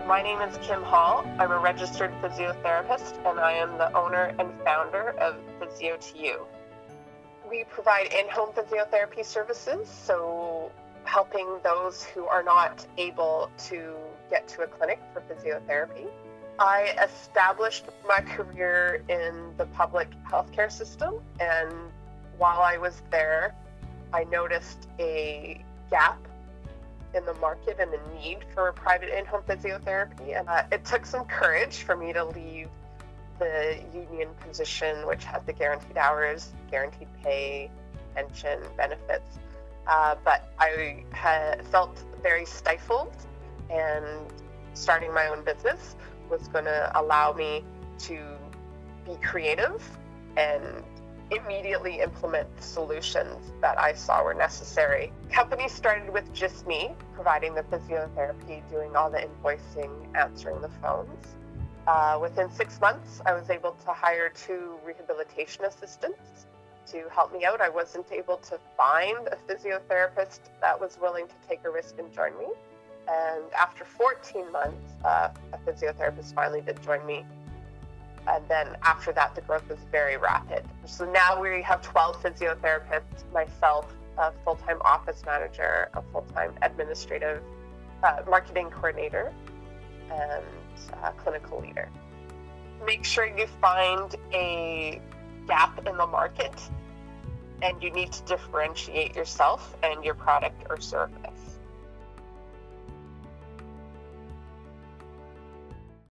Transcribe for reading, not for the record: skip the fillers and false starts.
My name is Kim Hall. I'm a registered physiotherapist, and I am the owner and founder of Physio2U. We provide in-home physiotherapy services, so helping those who are not able to get to a clinic for physiotherapy. I established my career in the public healthcare system, and while I was there, I noticed a gap in the market and the need for private in-home physiotherapy. And it took some courage for me to leave the union position, which had the guaranteed hours, guaranteed pay, pension, benefits. But I had felt very stifled, and starting my own business was going to allow me to be creative and immediately implement the solutions that I saw were necessary. The company started with just me, providing the physiotherapy, doing all the invoicing, answering the phones. Within 6 months, I was able to hire 2 rehabilitation assistants to help me out. I wasn't able to find a physiotherapist that was willing to take a risk and join me. And after 14 months, a physiotherapist finally did join me. And then after that, the growth was very rapid. So now we have 12 physiotherapists, myself, a full-time office manager, a full-time administrative marketing coordinator, and a clinical leader. Make sure you find a gap in the market, and you need to differentiate yourself and your product or service.